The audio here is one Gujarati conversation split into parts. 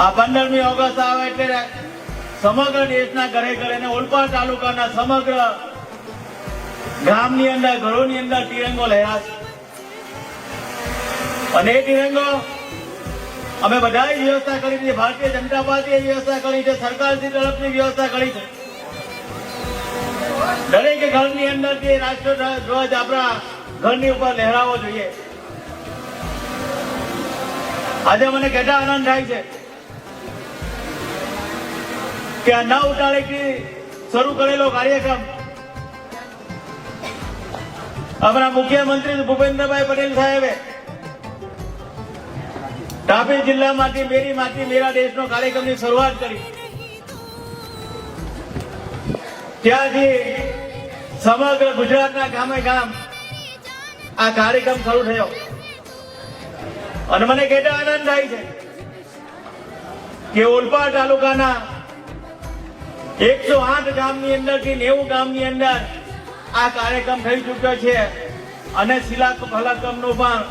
આ 15મી ઓગસ્ટ આવે એટલે સમગ્ર દેશના ઘરે ઘરે ને ઓલપાડ તાલુકાના સમગ્ર ગામની અંદર ઘરોની અંદર તિરંગો લહેરાશે અને એ તિરંગો અમે બધાએ વ્યવસ્થા કરી છે. ભારતીય જનતા પાર્ટીએ વ્યવસ્થા કરી છે, સરકારશ્રી તરફની વ્યવસ્થા કરી છે. દરેક ઘરની અંદર જે રાષ્ટ્રધ્વજ આપણા ઘરની ઉપર લહેરાવો જોઈએ. આજે મને કેટલા આનંદ થાય છે કે આ 9 તારીખથી શરૂ કરેલો કાર્યક્રમ અમારા મુખ્યમંત્રી ભૂપેન્દ્રભાઈ પટેલ સાહેબે તાપી જિલ્લામાંથી મેરી માટી મેરા દેશનો કાર્યક્રમની શરૂઆત કરી. ત્યાંથી સમગ્ર ગુજરાતના ગામે ગામ આ કાર્યક્રમ શરૂ થયો અને મને કેટલા આનંદ થાય છે કે ઓલપાડ તાલુકાના 108 ગામની અંદર થી 90 ગામની અંદર આ કાર્યક્રમ થઈ ચુક્યો છે અને શિલા ફલકમનું પણ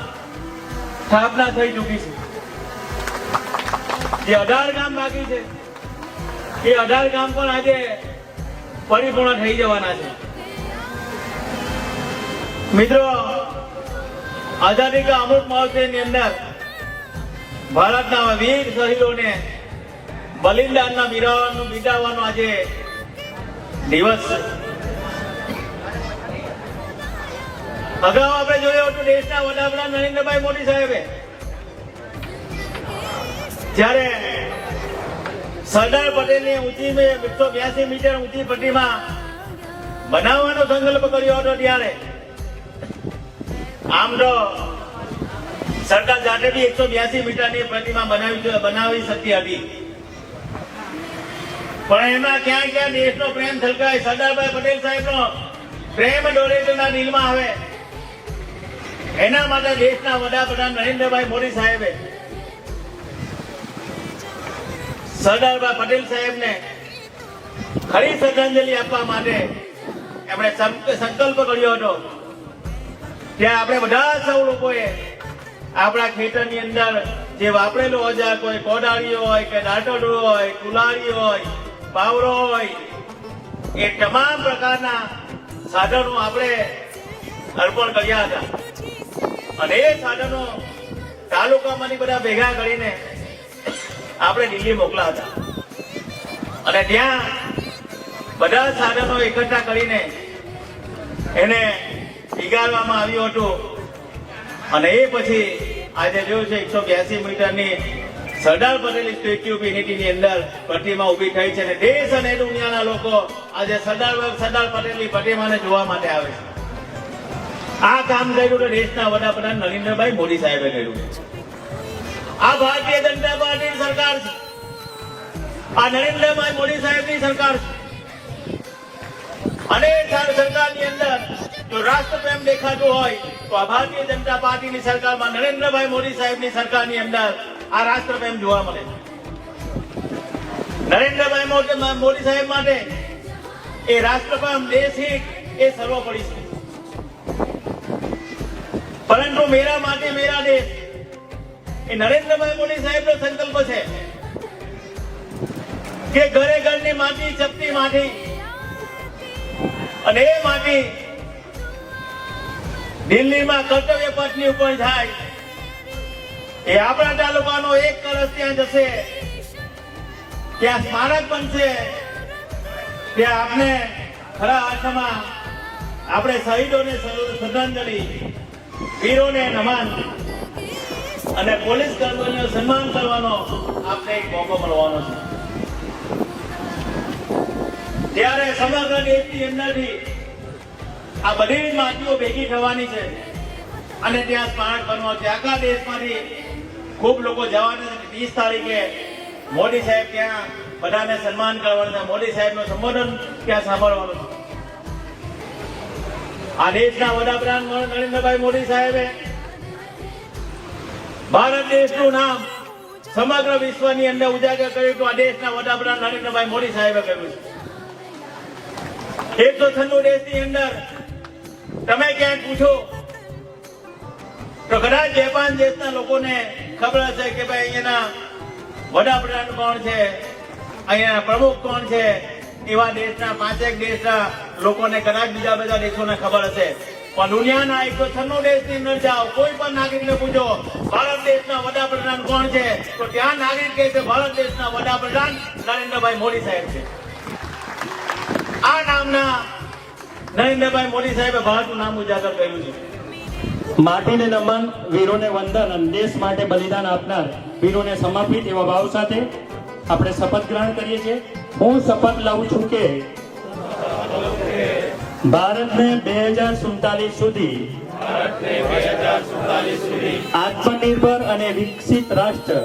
સ્થાપના થઈ ચુકી છે. જે 18 ગામ બાકી છે એ 18 ગામ પણ આજે પરિપૂર્ણ થઈ જવાના છે. મિત્રો, આઝાદી કા અમૃત મહોત્સવની અંદર ભારતના વીર શહીદોને બલિદાનના બિરદાવવાનો આજે દિવસ છે. અગાઉ આપણે જોયું હતું દેશના વડાપ્રધાન નરેન્દ્રભાઈ મોદી સાહેબે જ્યારે સરદાર પટેલની ઊંચી 182 મીટર ઊંચી પ્રતિમા બનાવવાનો સંકલ્પ કર્યો હતો ત્યારે આમ તો સરકાર જાતે બી 182 મીટરની પ્રતિમા બનાવી શકતી હતી, પણ એમાં ક્યાં ક્યાં દેશનો પ્રેમ છલકાય, સરદારભાઈ પટેલ સાહેબનો પ્રેમ દરેકના દિલમાં આવે. એના માટે દેશના વડાપ્રધાન નરેન્દ્રભાઈ મોદી સાહેબે સરદારભાઈ પટેલ સાહેબને ખરી શ્રદ્ધાંજલિ આપવા માટે એમણે સંકલ્પ કર્યો હતો. ત્યાં આપણે બધા સૌ લોકોએ આપણા ખેતરની અંદર જે વાપરેલો ઓજાર, કોઈ કોદાળી હોય કે દાંતરડું હોય, કુલાડી હોય, પાવરો હોય, એ તમામ પ્રકારના સાધનો આપણે અર્પણ કર્યા હતા અને એ સાધનો તાલુકામાંથી બધા ભેગા કરીને આપણે દિલ્હી મોકલા હતા અને ત્યાં બધા સાધનો એકઠા કરીને એને પીગાડવામાં આવ્યું હતું અને એ પછી આજે જોયું છે 182 મીટરની સરદાર પટેલ સ્ટેચ્યુ ઓફ યુનિટીની અંદર પ્રતિમા ઉભી થઈ છે અને દેશ અને દુનિયાના લોકો આજે સરદાર પટેલની પ્રતિમાને જોવા માટે આવે છે. આ કામ કર્યું તો દેશના વડાપ્રધાન નરેન્દ્રભાઈ મોદી સાહેબે કર્યું. આ ભારતીય જનતા પાર્ટીની સરકાર છે, આ નરેન્દ્રભાઈ મોદી સાહેબની સરકાર છે અને સરકારની અંદર જો રાષ્ટ્રપ્રેમ દેખાતો હોય તો આ ભારતીય જનતા પાર્ટીની સરકારમાં નરેન્દ્રભાઈ મોદી સાહેબની સરકારની અંદર આ રાષ્ટ્રપ્રેમ જોવા મળે છે. નરેન્દ્રભાઈ મોદી સાહેબ માટે એ રાષ્ટ્રપ્રેમ દેશહિત એ સર્વોપરી છે, પરંતુ મેરા માટે મેરા દેશ એ નરેન્દ્રભાઈ મોદી સાહેબનો સંકલ્પ છે કે ઘરે ઘરની માટી ચપટી માટી અને એ માટી દિલ્હીમાં કર્તવ્ય પથની ઉપર જાય, એ આપણા તાલુકાનો એક કળશ ત્યાં જશે, ત્યાં સ્મારક બનશે, ત્યાં આપણે ખરા અર્થમાં આપણે શહીદોને શ્રદ્ધાંજલિ, વીરોને નમન અને પોલીસ કર્મીઓને સન્માન કરવાનો આપણે એક મોકો મળવાનો છે. ત્યારે સમગ્ર દેશની અંદરથી આ બધી જ માટીઓ ભેગી થવાની છે અને ત્યાં સ્મારક બનવાનો છે. આખા દેશમાંથી ખૂબ લોકો જવાના છે. 30 તારીખે મોદી સાહેબ ત્યાં બધાને સન્માન કરવાનું છે, મોદી સાહેબનું સંબોધન ત્યાં સાંભળવાનું છે. આ દેશના વડાપ્રધાન નરેન્દ્રભાઈ મોદી સાહેબે ભારત દેશનું નામ સમગ્ર વિશ્વની અંદર ઉજાગર કર્યું તો આ દેશના વડાપ્રધાન નરેન્દ્રભાઈ મોદી સાહેબે કર્યું છે. 196 દેશની અંદર તમે ક્યાંક પૂછો તો કદાચ જાપાન દેશના લોકોને ખબર હશે કે ભાઈ અહીંયાના વડાપ્રધાન કોણ છે, અહીંયા પ્રમુખ કોણ છે, એવા દેશના 5 દેશના લોકોને કદાચ બીજા બધા દેશોને ખબર હશે, પણ દુનિયાના 196 દેશની અંદર જાઓ, કોઈ પણ નાગરિકને પૂછો ભારત દેશના વડાપ્રધાન કોણ છે, તો ત્યાં નાગરિક કહે છે ભારત દેશના વડાપ્રધાન નરેન્દ્રભાઈ મોદી સાહેબ છે. આ નામના નરેન્દ્રભાઈ મોદી સાહેબે ભારતનું નામ ઉજાગર કર્યું છે. માટીને નમન, વીરોને વંદન અને દેશ માટે બલિદાન આપનાર વીરોને સમર્પિત એવા ભાવ સાથે આપણે શપથ ગ્રહણ કરીએ છીએ. હું શપથ લઉં છું કે ભારતને 2047 સુધી આત્મનિર્ભર અને વિકસિત રાષ્ટ્ર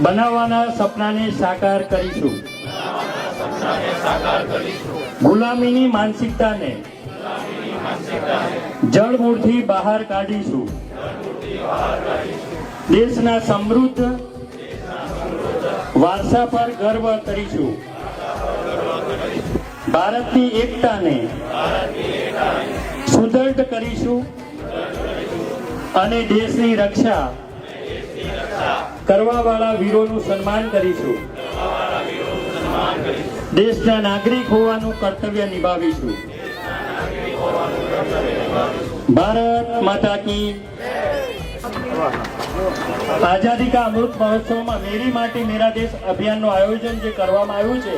બનાવવાના સપનાને સાકાર કરીશું. ગુલામીની માનસિકતાને જળમૂળથી બહાર કાઢીશું. દેશના સમૃદ્ધ વારસા પર ગર્વ કરીશું. ભારતની એકતાને સુદૃઢ કરીશું અને દેશની રક્ષા કરવાવાળા વીરોનું સન્માન કરીશું. દેશના નાગરિક હોવાનું કર્તવ્ય નિભાવીશું. ભારત માતા કી. આઝાદી કા અમૃત મહોત્સવમાં મેરી માટી મેરા દેશ અભિયાનનું આયોજન જે કરવામાં આવ્યું છે